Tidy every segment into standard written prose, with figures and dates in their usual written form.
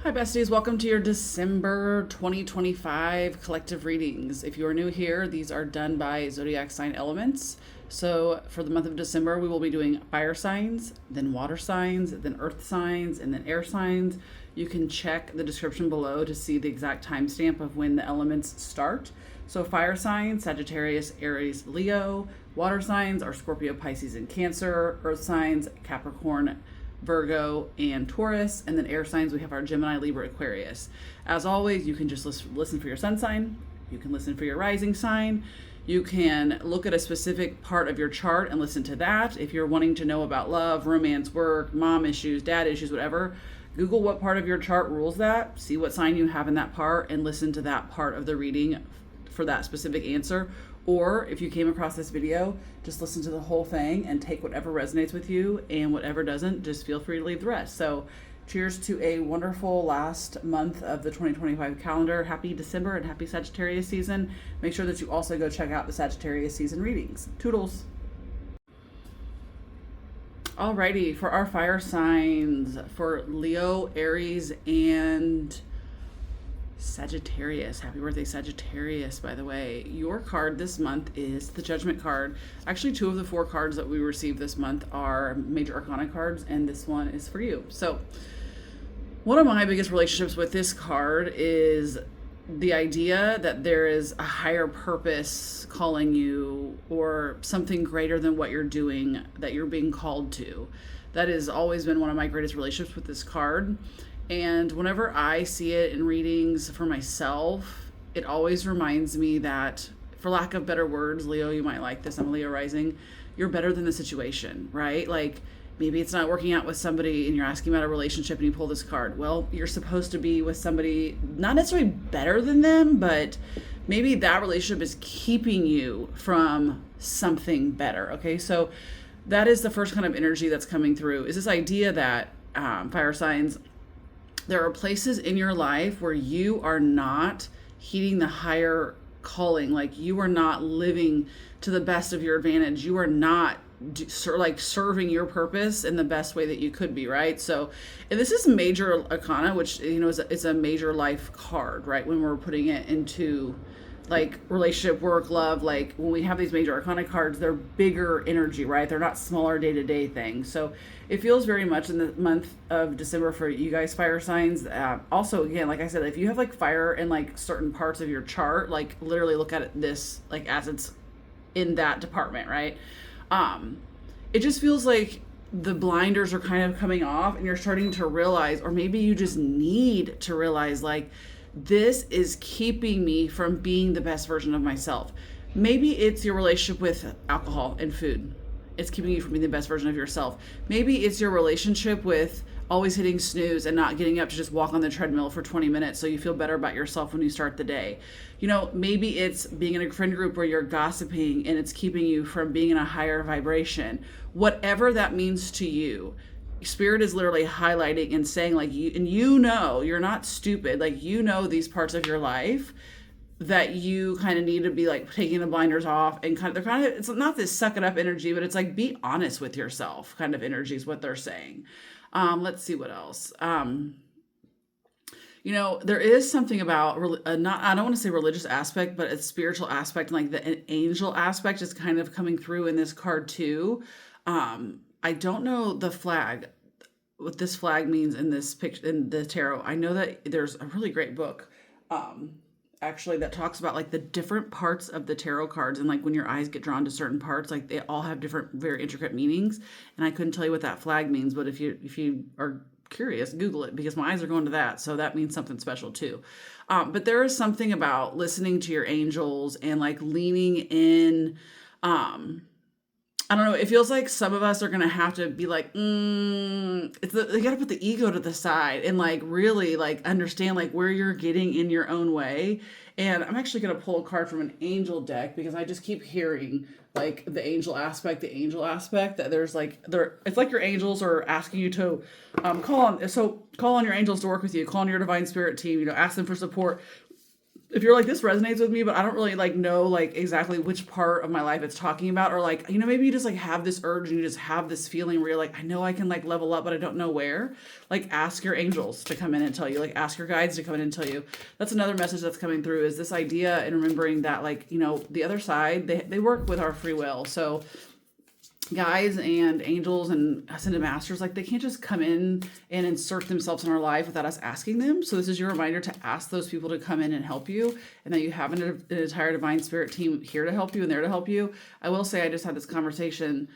Hi, besties. Welcome to your December 2025 collective readings. If you are new here, these are done by Zodiac sign elements. So, for the month of December, we will be doing fire signs, then water signs, then earth signs, and then air signs. You can check the description below to see the exact timestamp of when the elements start. So, fire signs, Sagittarius, Aries, Leo. Water signs are Scorpio, Pisces, and Cancer. Earth signs, Capricorn, Virgo, and Taurus. And then air signs, we have our Gemini, Libra, Aquarius. As always, you can just listen for your sun sign. You can listen for your rising sign. You can look at a specific part of your chart and listen to that. If you're wanting to know about love, romance, work, mom issues, dad issues, whatever, Google what part of your chart rules that, see what sign you have in that part, and listen to that part of the reading for that specific answer. Or if you came across this video, just listen to the whole thing and take whatever resonates with you, and whatever doesn't, just feel free to leave the rest. So cheers to a wonderful last month of the 2025 calendar. Happy December and happy Sagittarius season. Make sure that you also go check out the Sagittarius season readings. Toodles. Alrighty, for our fire signs, for Leo, Aries, and Sagittarius. Happy birthday, Sagittarius, by the way. Your card this month is the Judgment card. Actually, two of the four cards that we received this month are Major Arcana cards, and this one is for you. So, one of my biggest relationships with this card is the idea that there is a higher purpose calling you, or something greater than what you're doing that you're being called to. That has always been one of my greatest relationships with this card. And whenever I see it in readings for myself, it always reminds me that, for lack of better words, Leo, you might like this, I'm a Leo rising, you're better than the situation, right? Like, maybe it's not working out with somebody and you're asking about a relationship and you pull this card. Well, you're supposed to be with somebody not necessarily better than them, but maybe that relationship is keeping you from something better, okay? So that is the first kind of energy that's coming through, is this idea that fire signs, there are places in your life where you are not heeding the higher calling. Like, you are not living to the best of your advantage. You are not serving your purpose in the best way that you could be, right? So, and this is Major Arcana, which, is a major life card, right? When we're putting it into like relationship, work, love, like when we have these Major Arcana cards, they're bigger energy, right? They're not smaller day-to-day things. So it feels very much in the month of December for you guys, fire signs. Also, again, like I said, if you have like fire in like certain parts of your chart, like literally look at this like as it's in that department, right? It just feels like the blinders are kind of coming off and you're starting to realize, or maybe you just need to realize, like, this is keeping me from being the best version of myself. Maybe it's your relationship with alcohol and food. It's keeping you from being the best version of yourself. Maybe it's your relationship with always hitting snooze and not getting up to just walk on the treadmill for 20 minutes so you feel better about yourself when you start the day. Maybe it's being in a friend group where you're gossiping and it's keeping you from being in a higher vibration. Whatever that means to you, Spirit is literally highlighting and saying, like, you're not stupid. Like, these parts of your life that you kind of need to be like taking the blinders off, and it's not this suck it up energy, but it's like, be honest with yourself kind of energy is what they're saying. Let's see what else. There is something about I don't want to say religious aspect, but a spiritual aspect, and like an angel aspect is kind of coming through in this card too. I don't know the flag, what this flag means in this picture, in the tarot. I know that there's a really great book, actually, that talks about like the different parts of the tarot cards, and like when your eyes get drawn to certain parts, like they all have different, very intricate meanings. And I couldn't tell you what that flag means, but if you are curious, Google it, because my eyes are going to that. So that means something special too. But there is something about listening to your angels and like leaning in. I don't know. It feels like some of us are going to have to be like, they got to put the ego to the side and like really like understand like where you're getting in your own way. And I'm actually going to pull a card from an angel deck because I just keep hearing like the angel aspect, that there's like, it's like your angels are asking you to call on your angels to work with you, call on your divine spirit team, ask them for support. if you're like, this resonates with me, but I don't really like know like exactly which part of my life it's talking about, or like, maybe you just like have this urge and you just have this feeling where you're like, I know I can like level up, but I don't know where. Like, ask your angels to come in and tell you, like ask your guides to come in and tell you. That's another message that's coming through, is this idea and remembering that like, the other side, they work with our free will. So guides and angels and ascended masters, like they can't just come in and insert themselves in our life without us asking them. So this is your reminder to ask those people to come in and help you, and that you have an entire divine spirit team here to help you and there to help you. I will say, I just had this conversation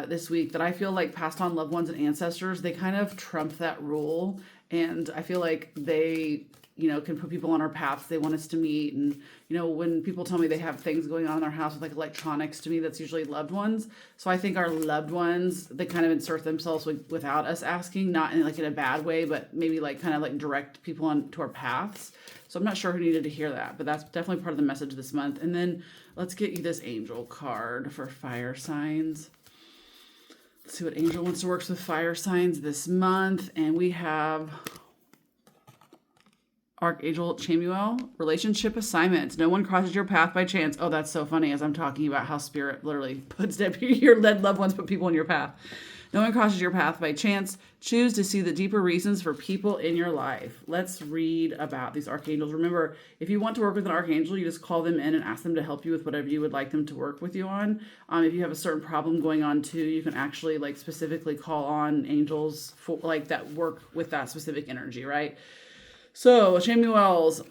this week that I feel like past on loved ones and ancestors, they kind of trump that rule. And I feel like they can put people on our paths they want us to meet. And, when people tell me they have things going on in their house with like electronics, to me, that's usually loved ones. So I think our loved ones, they kind of insert themselves without us asking, not in like in a bad way, but maybe like kind of like direct people onto our paths. So I'm not sure who needed to hear that, but that's definitely part of the message this month. And then let's get you this angel card for fire signs. Let's see what angel wants to work with fire signs this month. And we have Archangel Chamuel, relationship assignments. No one crosses your path by chance. Oh, that's so funny, as I'm talking about how spirit literally puts your loved ones, put people in your path. No one crosses your path by chance. Choose to see the deeper reasons for people in your life. Let's read about these archangels. Remember, if you want to work with an archangel, you just call them in and ask them to help you with whatever you would like them to work with you on. If you have a certain problem going on too, you can actually like specifically call on angels for like that work with that specific energy, right? So Chamuel's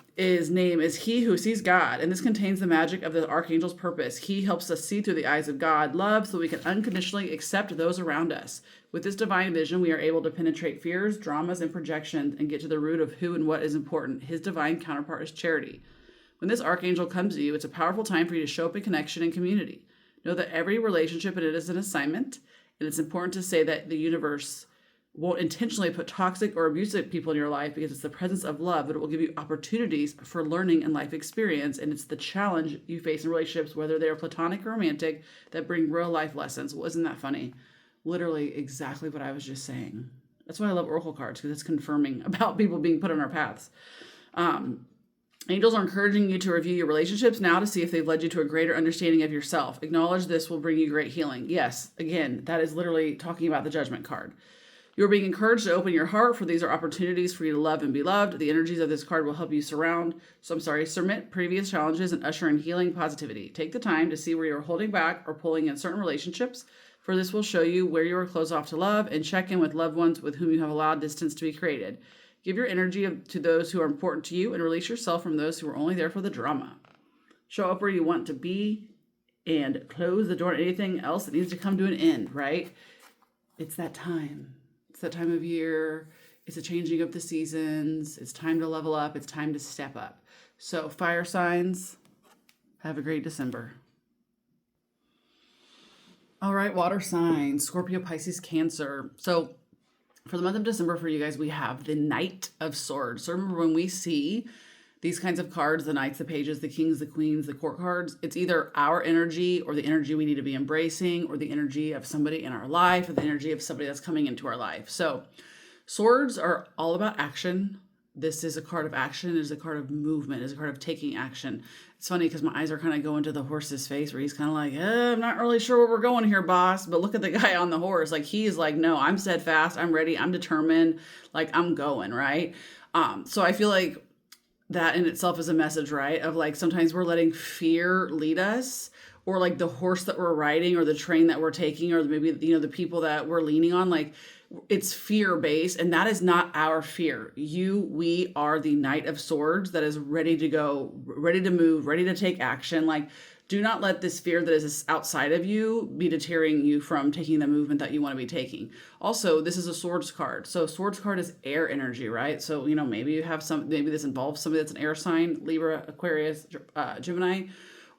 name is He Who Sees God, and this contains the magic of the archangel's purpose. He helps us see through the eyes of God, love, so we can unconditionally accept those around us. With this divine vision, we are able to penetrate fears, dramas, and projections and get to the root of who and what is important. His divine counterpart is charity. When this archangel comes to you, it's a powerful time for you to show up in connection and community. Know that every relationship in it is an assignment, and it's important to say that the universe won't intentionally put toxic or abusive people in your life, because it's the presence of love, but it will give you opportunities for learning and life experience. And it's the challenge you face in relationships, whether they're platonic or romantic, that bring real life lessons. Well, isn't that funny? Literally exactly what I was just saying. That's why I love oracle cards, because it's confirming about people being put on our paths. Angels are encouraging you to review your relationships now to see if they've led you to a greater understanding of yourself. Acknowledge this will bring you great healing. Yes, again, that is literally talking about the Judgment card. You're being encouraged to open your heart, for these are opportunities for you to love and be loved. The energies of this card will help you submit previous challenges and usher in healing positivity. Take the time to see where you're holding back or pulling in certain relationships, for this will show you where you are closed off to love, and check in with loved ones with whom you have allowed distance to be created. Give your energy to those who are important to you and release yourself from those who are only there for the drama. Show up where you want to be and close the door to anything else that needs to come to an end, right? It's that time. That time of year. It's a changing of the seasons. It's time to level up. It's time to step up. So fire signs, have a great December. All right, water signs, Scorpio, Pisces, Cancer. So for the month of December for you guys, we have the Knight of Swords. So remember, when we see these kinds of cards, the knights, the pages, the kings, the queens, the court cards, it's either our energy or the energy we need to be embracing, or the energy of somebody in our life, or the energy of somebody that's coming into our life. So swords are all about action. This is a card of action. It is a card of movement. It is a card of taking action. It's funny because my eyes are kind of going to the horse's face, where he's kind of like, I'm not really sure where we're going here, boss. But look at the guy on the horse. Like, he's like, no, I'm steadfast. I'm ready. I'm determined. Like, I'm going, right? So I feel like that in itself is a message, right? Of like, sometimes we're letting fear lead us, or like the horse that we're riding, or the train that we're taking, or maybe, the people that we're leaning on, like it's fear based, and that is not our fear. We are the Knight of Swords that is ready to go, ready to move, ready to take action. Like, do not let this fear that is outside of you be deterring you from taking the movement that you want to be taking. Also, this is a swords card. So swords card is air energy, right? So, maybe you have maybe this involves somebody that's an air sign, Libra, Aquarius, Gemini,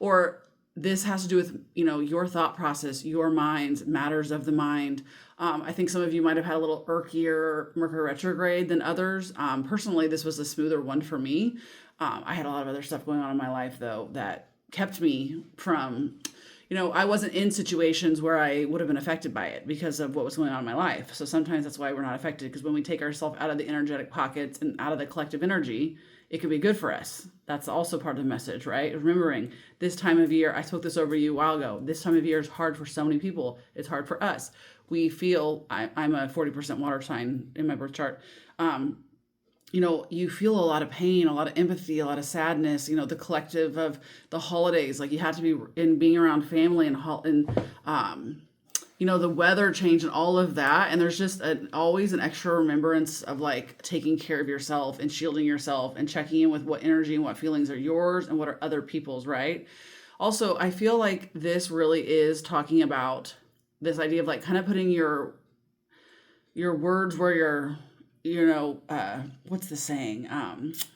or this has to do with, your thought process, your mind, matters of the mind. I think some of you might have had a little irkier Mercury retrograde than others. Personally, this was a smoother one for me. I had a lot of other stuff going on in my life, though, that kept me from, I wasn't in situations where I would have been affected by it because of what was going on in my life. So sometimes that's why we're not affected, because when we take ourselves out of the energetic pockets and out of the collective energy, it can be good for us. That's also part of the message, right? Remembering this time of year, I spoke this over you a while ago. This time of year is hard for so many people. It's hard for us. We feel, I'm a 40% water sign in my birth chart. You feel a lot of pain, a lot of empathy, a lot of sadness, the collective of the holidays, like you have to be in being around family and the weather change and all of that. And there's just always an extra remembrance of like taking care of yourself and shielding yourself and checking in with what energy and what feelings are yours and what are other people's, right? Also, I feel like this really is talking about this idea of like kind of putting your words where your what's the saying? It's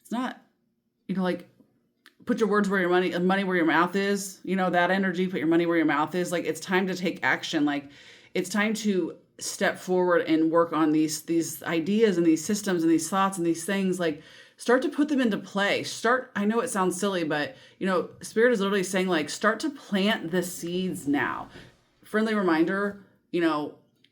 not, like put your words where your money where your mouth is, that energy, put your money where your mouth is. Like it's time to take action. Like it's time to step forward and work on these ideas and these systems and these thoughts and these things. Like start to put them into play. I know it sounds silly, but Spirit is literally saying like, start to plant the seeds now. Friendly reminder,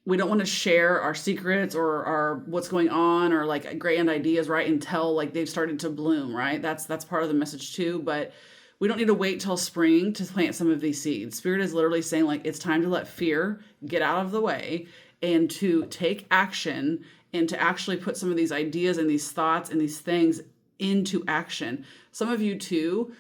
we don't want to share our secrets or our what's going on or like grand ideas, right, until like they've started to bloom, right? That's part of the message too. But we don't need to wait till spring to plant some of these seeds. Spirit is literally saying like it's time to let fear get out of the way and to take action and to actually put some of these ideas and these thoughts and these things into action. Some of you too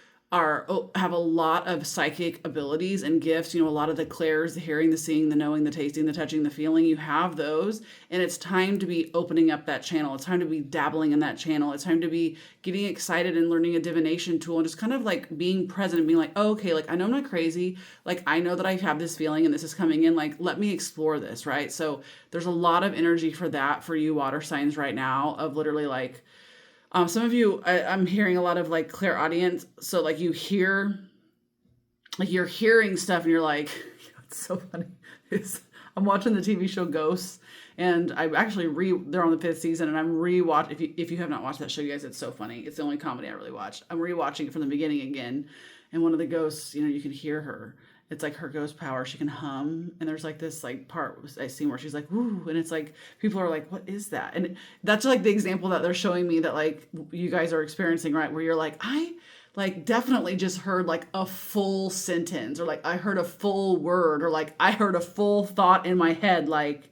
have a lot of psychic abilities and gifts, a lot of the clairs, the hearing, the seeing, the knowing, the tasting, the touching, the feeling. You have those, and it's time to be opening up that channel. It's time to be dabbling in that channel. It's time to be getting excited and learning a divination tool and just kind of like being present and being like, oh, okay, like I know I'm not crazy. Like I know that I have this feeling and this is coming in. Like let me explore this, right? So there's a lot of energy for that for you water signs right now of literally like, some of you, I'm hearing a lot of like clairaudience. So like you're hearing stuff and you're like, it's so funny. I'm watching the TV show Ghosts, and I actually they're on the 5th season, and I'm rewatch. If you have not watched that show, you guys, it's so funny. It's the only comedy I really watch. I'm rewatching it from the beginning again. And one of the ghosts, you can hear her. It's like her ghost power. She can hum. And there's like this like part I see where she's like, woo. And it's like, people are like, what is that? And that's like the example that they're showing me that like you guys are experiencing, right? Where you're like, I like definitely just heard like a full sentence, or like I heard a full word, or like I heard a full thought in my head. Like,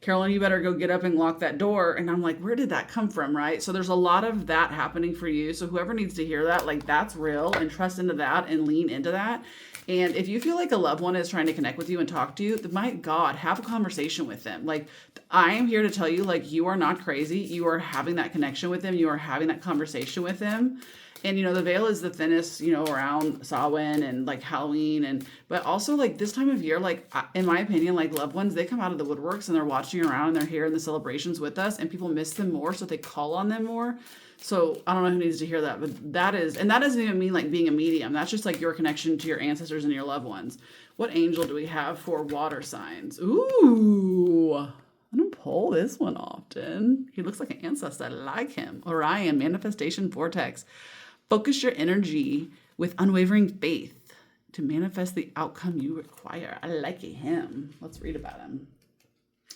Carolyn, you better go get up and lock that door. And I'm like, where did that come from? Right. So there's a lot of that happening for you. So whoever needs to hear that, like that's real, and trust into that and lean into that. And if you feel like a loved one is trying to connect with you and talk to you, then my God, have a conversation with them. Like I am here to tell you, like, you are not crazy. You are having that connection with them. You are having that conversation with them. And, the veil is the thinnest, around Samhain and like Halloween. But also like this time of year, like in my opinion, like loved ones, they come out of the woodworks and they're watching around and they're here in the celebrations with us, and people miss them more. So they call on them more. So I don't know who needs to hear that, but and that doesn't even mean like being a medium. That's just like your connection to your ancestors and your loved ones. What angel do we have for water signs? Ooh, I don't pull this one often. He looks like an ancestor. I like him. Orion, manifestation vortex. Focus your energy with unwavering faith to manifest the outcome you require. I like him. Let's read about him.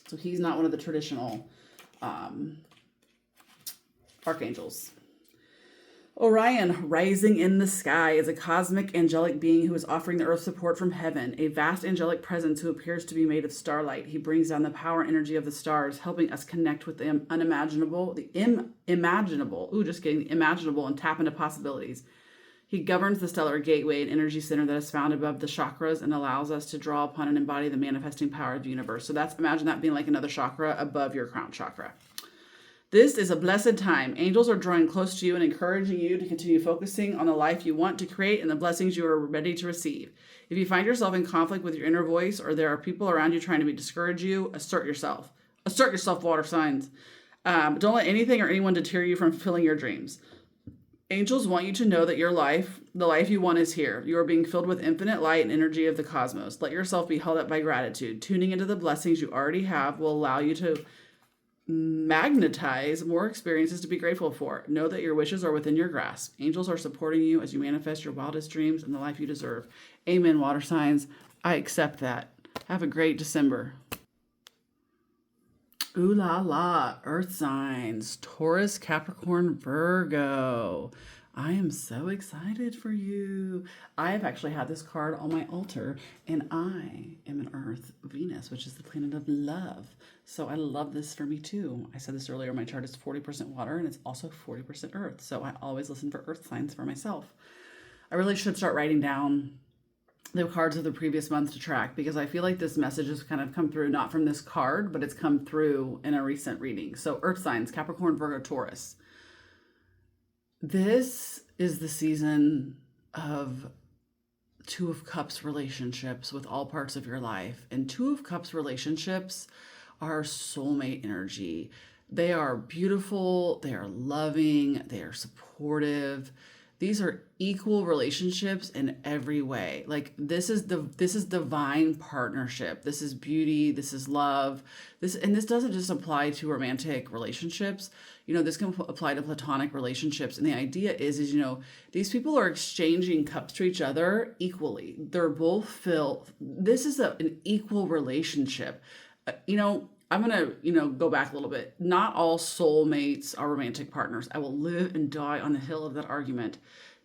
So he's not one of the traditional archangels. Orion, rising in the sky, is a cosmic angelic being who is offering the earth support from heaven, a vast angelic presence who appears to be made of starlight. He brings down the power and energy of the stars, helping us connect with the unimaginable, the imaginable, and tap into possibilities. He governs the stellar gateway, an energy center that is found above the chakras and allows us to draw upon and embody the manifesting power of the universe. So imagine that being like another chakra above your crown chakra. This is a blessed time. Angels are drawing close to you and encouraging you to continue focusing on the life you want to create and the blessings you are ready to receive. If you find yourself in conflict with your inner discourage, or there are people around you trying to discourage you, assert yourself. Assert yourself, water signs. Don't let anything or anyone deter you from fulfilling your dreams. Angels want you to know that your life, the life you want, is here. You are being filled with infinite light and energy of the cosmos. Let yourself be held up by gratitude. Tuning into the blessings you already have will allow you to magnetize more experiences to be grateful for. Know that your wishes are within your grasp. Angels are supporting you as you manifest your wildest dreams and the life you deserve. Amen, water signs. I accept that. Have a great December. Ooh la la, earth signs, Taurus, Capricorn, Virgo. I am so excited for you. I have actually had this card on my altar, and I am an Earth, Venus, which is the planet of love. So I love this for me too. I said this earlier, my chart is 40% water, and it's also 40% Earth. So I always listen for Earth signs for myself. I really should start writing down the cards of the previous month to track, because I feel like this message has kind of come through, not from this card, but it's come through in a recent reading. So earth signs, Capricorn, Virgo, Taurus. This is the season of Two of Cups relationships with all parts of your life. And Two of Cups relationships are soulmate energy. They are beautiful, they are loving, they are supportive. These are equal relationships in every way. Like this is divine partnership. This is beauty. This is love. This doesn't just apply to romantic relationships. This can apply to platonic relationships. And the idea is these people are exchanging cups to each other equally. They're both filled. This is an equal relationship. I'm going to, go back a little bit. Not all soulmates are romantic partners. I will live and die on the hill of that argument.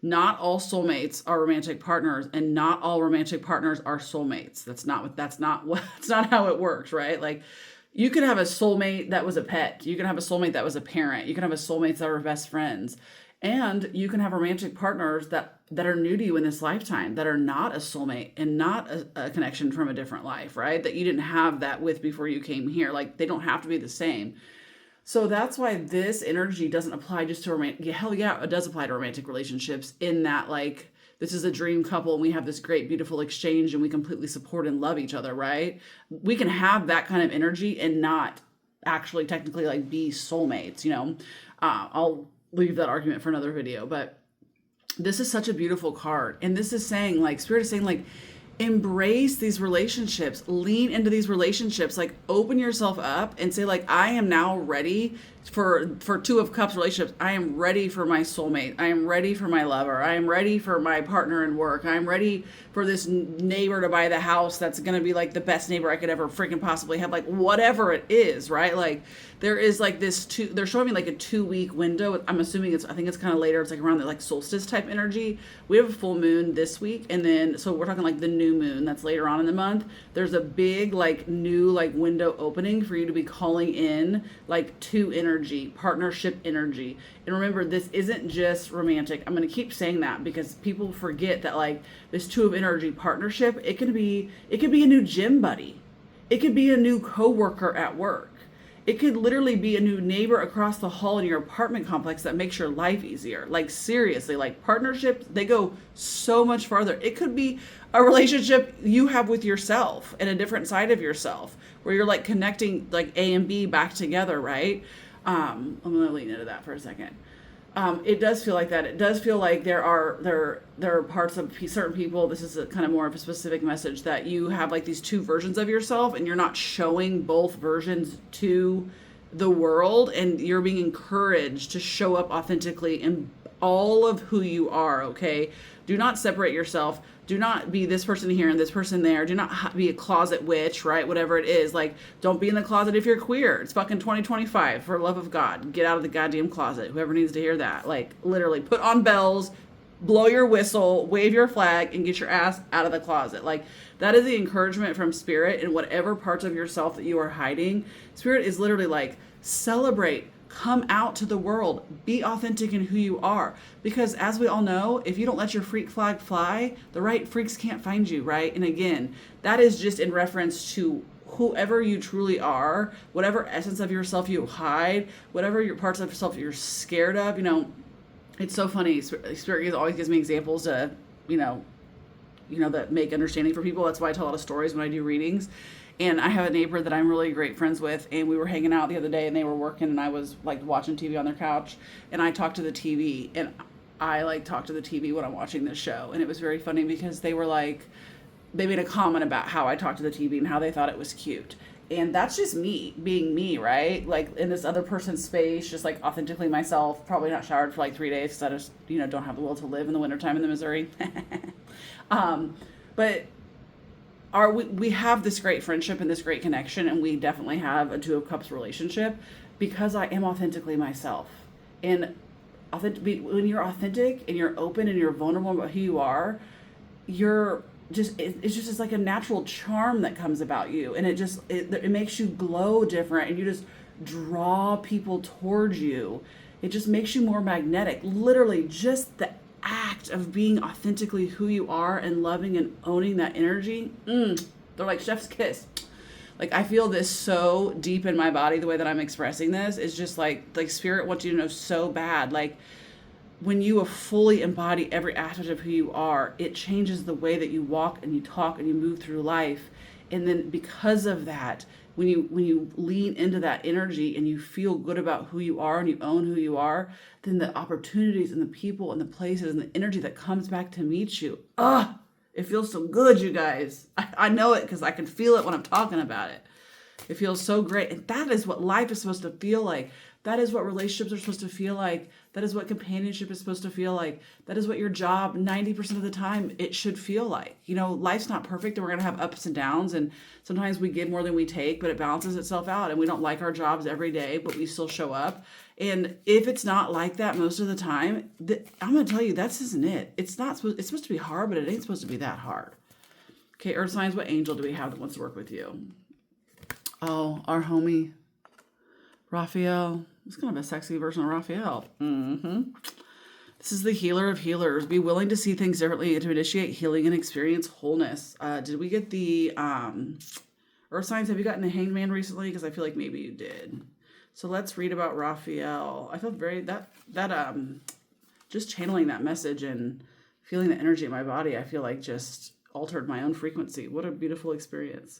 Not all soulmates are romantic partners, and not all romantic partners are soulmates. That's not how it works, right? Like you could have a soulmate that was a pet. You can have a soulmate that was a parent. You can have a soulmates that are best friends. And you can have romantic partners that are new to you in this lifetime, that are not a soulmate and not a connection from a different life, right? That you didn't have that with before you came here. Like they don't have to be the same. So that's why this energy doesn't apply just to romantic. Hell yeah, it does apply to romantic relationships in that like this is a dream couple and we have this great, beautiful exchange and we completely support and love each other, right? We can have that kind of energy and not actually technically like be soulmates, I'll leave that argument for another video, but this is such a beautiful card. And this is saying like, Spirit is saying like, embrace these relationships, lean into these relationships, like open yourself up and say like, I am now ready for Two of Cups relationships. I am ready for my soulmate. I am ready for my lover. I am ready for my partner in work. I'm ready for this neighbor to buy the house that's going to be like the best neighbor I could ever freaking possibly have, like whatever it is, right? Like there is like they're showing me like a 2-week window. I'm assuming I think it's kind of later. It's like around the like solstice type energy. We have a full moon this week. And then, so we're talking like the new moon that's later on in the month. There's a big like new like window opening for you to be calling in like two energy, partnership energy. And remember, this isn't just romantic. I'm going to keep saying that because people forget that like this two of energy partnership, it could be a new gym buddy. It could be a new coworker at work. It could literally be a new neighbor across the hall in your apartment complex that makes your life easier. Like seriously, like partnerships, they go so much farther. It could be a relationship you have with yourself and a different side of yourself where you're like connecting like A and B back together, right? I'm going to lean into that for a second. It does feel like that. It does feel like there are parts of certain people. This is a kind of more of a specific message that you have like these two versions of yourself and you're not showing both versions to the world, and you're being encouraged to show up authentically in all of who you are. Okay. Do not separate yourself. Do not be this person here and this person there. Do not be a closet witch, right? Whatever it is. Like, don't be in the closet if you're queer. It's fucking 2025. For the love of God, get out of the goddamn closet. Whoever needs to hear that. Like, literally, put on bells, blow your whistle, wave your flag, and get your ass out of the closet. Like, that is the encouragement from Spirit in whatever parts of yourself that you are hiding. Spirit is literally like, celebrate. Come out to the world, be authentic in who you are. Because as we all know, if you don't let your freak flag fly, the right freaks can't find you, right? And again, that is just in reference to whoever you truly are, whatever essence of yourself you hide, whatever your parts of yourself you're scared of. It's so funny. Spirit always gives me examples to, that make understanding for people. That's why I tell a lot of stories when I do readings. And I have a neighbor that I'm really great friends with, and we were hanging out the other day and they were working and I was like watching TV on their couch, and I talked to the TV, and I like talk to the TV when I'm watching this show. And it was very funny because they were like, they made a comment about how I talked to the TV and how they thought it was cute. And that's just me being me, right? Like in this other person's space, just like authentically myself, probably not showered for like 3 days because I just, don't have the will to live in the wintertime in the Missouri. But we have this great friendship and this great connection, and we definitely have a Two of Cups relationship because I am authentically myself. And when you're authentic and you're open and you're vulnerable about who you are, it's just like a natural charm that comes about you, and it makes you glow different, and you just draw people towards you. It just makes you more magnetic. Literally, just the act of being authentically who you are and loving and owning that energy, they're like chef's kiss. Like, I feel this so deep in my body. The way that I'm expressing this is just like spirit wants you to know so bad. Like, when you fully embody every aspect of who you are, it changes the way that you walk and you talk and you move through life. And then because of that, when you lean into that energy and you feel good about who you are and you own who you are, then the opportunities and the people and the places and the energy that comes back to meet you, it feels so good, you guys. I know it because I can feel it when I'm talking about it. It feels so great. And that is what life is supposed to feel like. That is what relationships are supposed to feel like. That is what companionship is supposed to feel like. That is what your job, 90% of the time, it should feel like. Life's not perfect, and we're going to have ups and downs, and sometimes we give more than we take, but it balances itself out, and we don't like our jobs every day, but we still show up. And if it's not like that most of the time, I'm going to tell you, that's isn't it. It's supposed to be hard, but it ain't supposed to be that hard. Okay, Earth signs, what angel do we have that wants to work with you? Oh, our homie, Raphael. It's kind of a sexy version of Raphael. This is the healer of healers. Be willing to see things differently to initiate healing and experience wholeness. Did we get the Earth signs? Have you gotten a Hanged Man recently? Because I feel like maybe you did. So let's read about Raphael. I feel just channeling that message and feeling the energy in my body, I feel like just altered my own frequency. What a beautiful experience.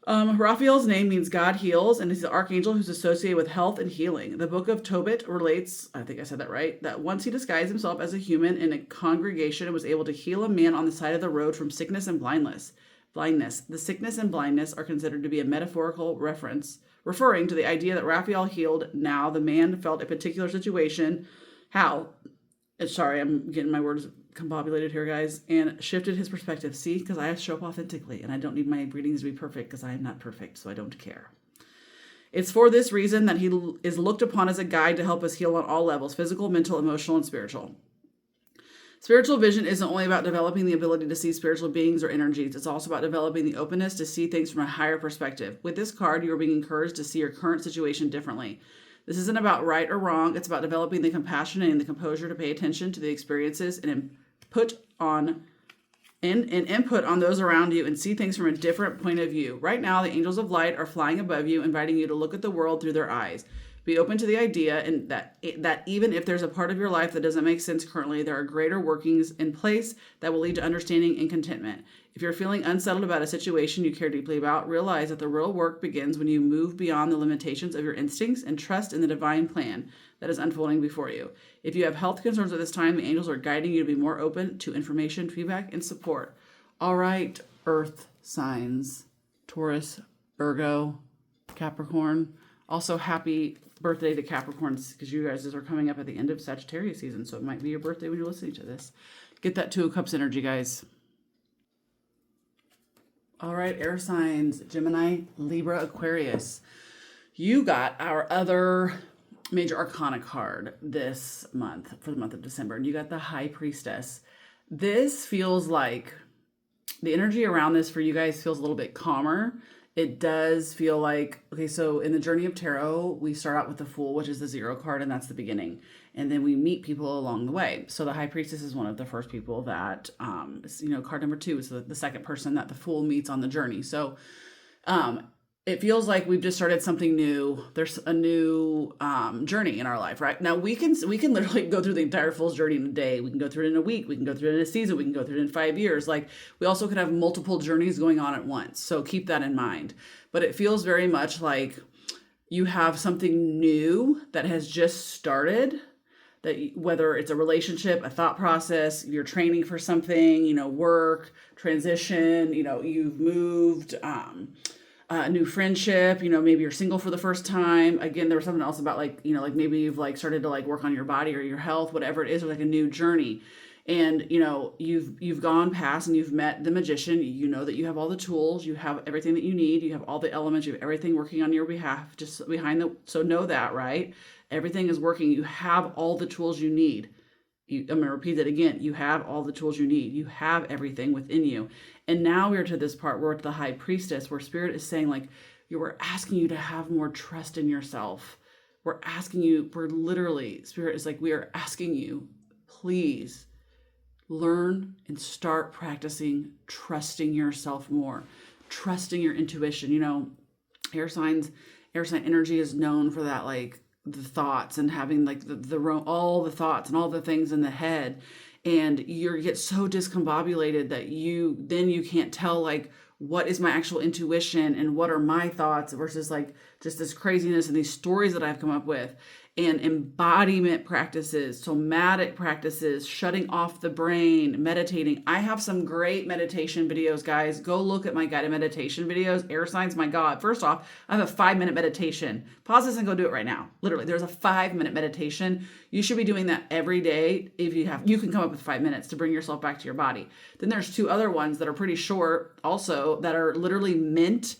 Raphael's name means God heals, and he's the archangel who's associated with health and healing. The book of Tobit relates, I think I said that right, that once he disguised himself as a human in a congregation and was able to heal a man on the side of the road from sickness and blindness. The sickness and blindness are considered to be a metaphorical reference, referring to the idea that Raphael healed. Now the man felt a particular situation. Sorry, I'm getting my words combobulated here, guys, and shifted his perspective. See, because I show up authentically, and I don't need my readings to be perfect because I am not perfect, so I don't care. It's for this reason that he is looked upon as a guide to help us heal on all levels: physical, mental, emotional, and spiritual. Spiritual vision isn't only about developing the ability to see spiritual beings or energies. It's also about developing the openness to see things from a higher perspective. With this card, you are being encouraged to see your current situation differently. This isn't about right or wrong. It's about developing the compassion and the composure to pay attention to the experiences and input on those around you and see things from a different point of view. Right now, the angels of light are flying above you, inviting you to look at the world through their eyes. Be open to the idea and that even if there's a part of your life that doesn't make sense currently, there are greater workings in place that will lead to understanding and contentment. If you're feeling unsettled about a situation you care deeply about, realize that the real work begins when you move beyond the limitations of your instincts and trust in the divine plan that is unfolding before you. If you have health concerns at this time, the angels are guiding you to be more open to information, feedback, and support. All right, Earth signs, Taurus, Virgo, Capricorn. Also, happy birthday to Capricorns, because you guys are coming up at the end of Sagittarius season, so it might be your birthday when you're listening to this. Get that Two of Cups energy, guys. All right, air signs, Gemini, Libra, Aquarius. You got our other major arcana card this month, for the month of December, and you got the High Priestess. This feels like the energy around this for you guys feels a little bit calmer. It does feel like, okay, so in the journey of tarot, we start out with the Fool, which is the 0 card, and that's the beginning. And then we meet people along the way. So the High Priestess is one of the first people that, card number 2 is the second person that the Fool meets on the journey. So it feels like we've just started something new. There's a new journey in our life, right? Now we can literally go through the entire Fool's journey in a day. We can go through it in a week. We can go through it in a season. We can go through it in 5 years. Like, we also could have multiple journeys going on at once. So keep that in mind. But it feels very much like you have something new that has just started, that whether it's a relationship, a thought process, you're training for something, work, transition, you've moved, a new friendship, maybe you're single for the first time. Again, there was something else about like, like maybe you've like started to like work on your body or your health, whatever it is, or like a new journey. And, you've gone past and you've met the magician. You know that you have all the tools, you have everything that you need, you have all the elements, you have everything working on your behalf, just so know that, right? Everything is working. You have all the tools you need. I'm going to repeat that again. You have all the tools you need. You have everything within you. And now we're to this part, we're at the high priestess, where spirit is saying like, we're asking you to have more trust in yourself. Spirit is like, we are asking you, please learn and start practicing trusting yourself more, trusting your intuition. Air sign energy is known for that, like the thoughts and having like all the thoughts and all the things in the head. And you get so discombobulated that you can't tell like what is my actual intuition and what are my thoughts versus like just this craziness and these stories that I've come up with. And embodiment practices, somatic practices, shutting off the brain, meditating. I have some great meditation videos, guys. Go look at my guided meditation videos. Air signs, my God. First off, I have a 5-minute meditation. Pause this and go do it right now. Literally, there's a 5-minute meditation. You should be doing that every day. If you can come up with 5 minutes to bring yourself back to your body. Then there's 2 other ones that are pretty short also that are literally meant.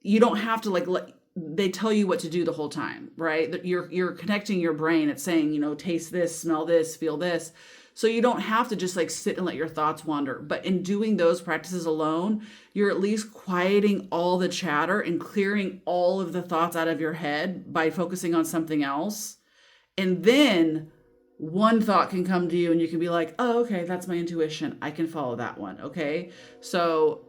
You don't have to they tell you what to do the whole time, right? You're connecting your brain. It's saying, taste this, smell this, feel this. So you don't have to just like sit and let your thoughts wander. But in doing those practices alone, you're at least quieting all the chatter and clearing all of the thoughts out of your head by focusing on something else. And then one thought can come to you and you can be like, oh, okay, that's my intuition. I can follow that one. Okay. So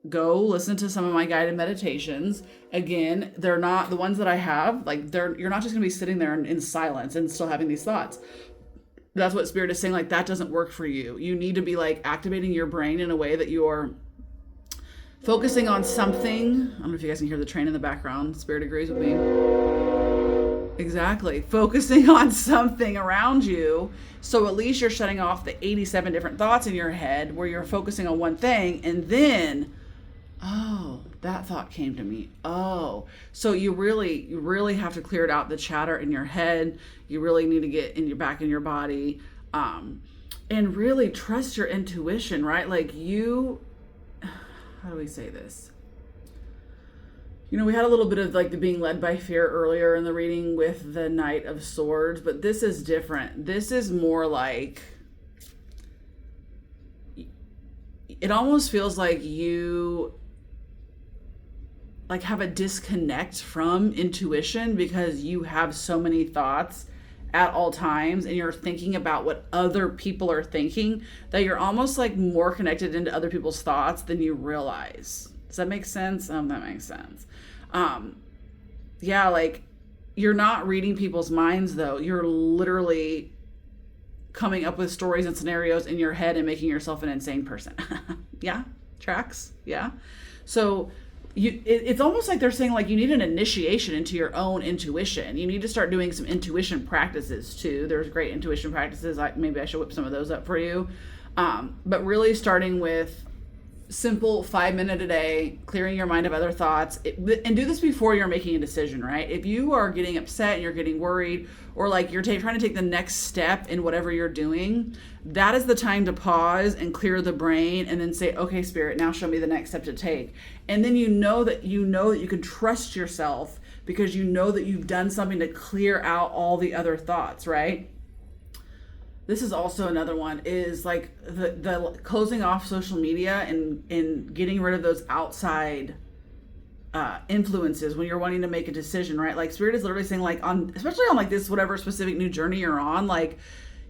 go listen to some of my guided meditations. Again, they're not the ones that I have. Like you're not just going to be sitting there in silence and still having these thoughts. That's what spirit is saying. Like that doesn't work for you. You need to be like activating your brain in a way that you're focusing on something. I don't know if you guys can hear the train in the background. Spirit agrees with me. Exactly. Focusing on something around you. So at least you're shutting off the 87 different thoughts in your head where you're focusing on one thing. And then, oh, that thought came to me. Oh, so you really have to clear it out, the chatter in your head. You really need to get back in your body, and really trust your intuition, right? Like how do we say this? We had a little bit of like the being led by fear earlier in the reading with the Knight of Swords, but this is different. This is more like, it almost feels like you like have a disconnect from intuition because you have so many thoughts at all times and you're thinking about what other people are thinking that you're almost like more connected into other people's thoughts than you realize. Does that make sense? That makes sense. Yeah, like you're not reading people's minds though. You're literally coming up with stories and scenarios in your head and making yourself an insane person. Yeah, tracks. Yeah. So it's almost like they're saying like you need an initiation into your own intuition. You need to start doing some intuition practices too. There's great intuition practices. Maybe I should whip some of those up for you. But really starting with simple 5-minute a day, clearing your mind of other thoughts, and do this before you're making a decision, right? If you are getting upset and you're getting worried, or like you're trying to take the next step in whatever you're doing, that is the time to pause and clear the brain and then say, okay, spirit, now show me the next step to take. And then you know that you can trust yourself because you know that you've done something to clear out all the other thoughts, right? This is also another one, is like the closing off social media and getting rid of those outside influences when you're wanting to make a decision, right? Like spirit is literally saying like especially on like this, whatever specific new journey you're on, like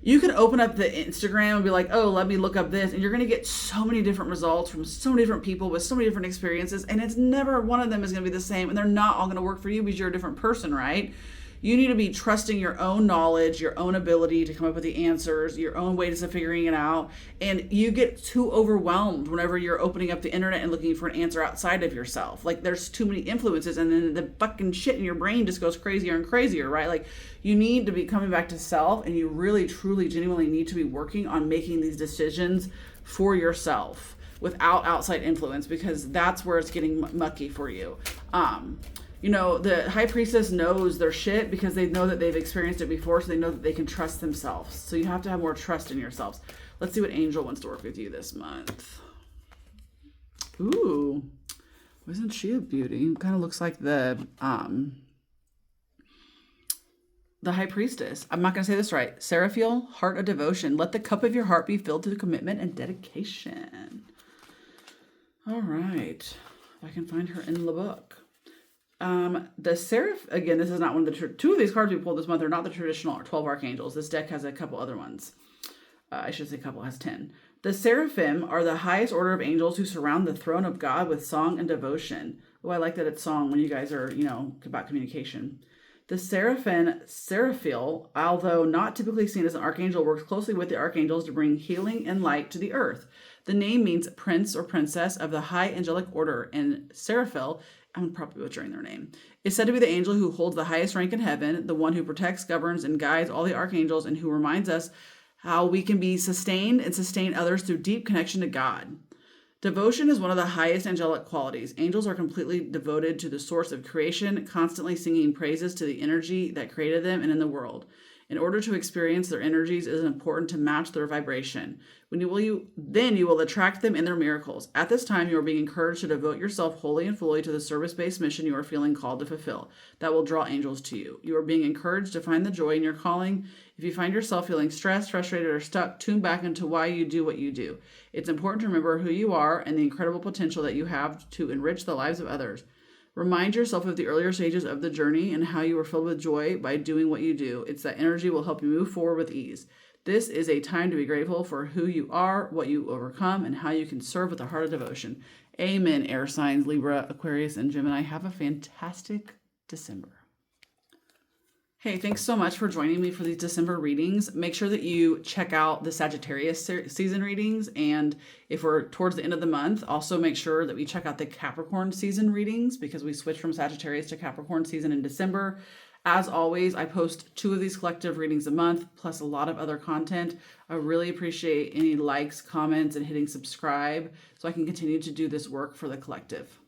you can open up the Instagram and be like, oh, let me look up this. And you're going to get so many different results from so many different people with so many different experiences. And it's never one of them is going to be the same. And they're not all going to work for you because you're a different person, right? You need to be trusting your own knowledge, your own ability to come up with the answers, your own ways of figuring it out. And you get too overwhelmed whenever you're opening up the internet and looking for an answer outside of yourself. Like there's too many influences and then the fucking shit in your brain just goes crazier and crazier, right? Like you need to be coming back to self, and you really, truly, genuinely need to be working on making these decisions for yourself. without outside influence, because that's where it's getting mucky for you. The high priestess knows their shit because they know that they've experienced it before, so they know that they can trust themselves. So you have to have more trust in yourselves. Let's see what angel wants to work with you this month. Ooh, isn't she a beauty? Kind of looks like the high priestess. I'm not going to say this right. Seraphiel, heart of devotion. Let the cup of your heart be filled to commitment and dedication. All right. If I can find her in the book. The Seraph, again, this is not one of the, two of these cards we pulled this month are not the traditional 12 archangels. This deck has a couple other ones. I should say couple, has 10. The seraphim are the highest order of angels who surround the throne of God with song and devotion. Oh, I like that it's song when you guys are, about communication. The Seraphiel, although not typically seen as an archangel, works closely with the archangels to bring healing and light to the earth. The name means prince or princess of the high angelic order, and Seraphiel, I'm probably butchering their name, is said to be the angel who holds the highest rank in heaven, the one who protects, governs, and guides all the archangels, and who reminds us how we can be sustained and sustain others through deep connection to God. Devotion is one of the highest angelic qualities. Angels are completely devoted to the source of creation, constantly singing praises to the energy that created them and in the world. In order to experience their energies, it is important to match their vibration. Then you will attract them in their miracles. At this time, you are being encouraged to devote yourself wholly and fully to the service-based mission you are feeling called to fulfill. That will draw angels to you. You are being encouraged to find the joy in your calling. If you find yourself feeling stressed, frustrated, or stuck, tune back into why you do what you do. It's important to remember who you are and the incredible potential that you have to enrich the lives of others. Remind yourself of the earlier stages of the journey and how you were filled with joy by doing what you do. It's that energy will help you move forward with ease. This is a time to be grateful for who you are, what you overcome, and how you can serve with a heart of devotion. Amen, air signs, Libra, Aquarius, and Gemini. Have a fantastic December. Hey, thanks so much for joining me for these December readings. Make sure that you check out the Sagittarius season readings. And if we're towards the end of the month, also make sure that we check out the Capricorn season readings, because we switched from Sagittarius to Capricorn season in December. As always, I post 2 of these collective readings a month, plus a lot of other content. I really appreciate any likes, comments, and hitting subscribe so I can continue to do this work for the collective.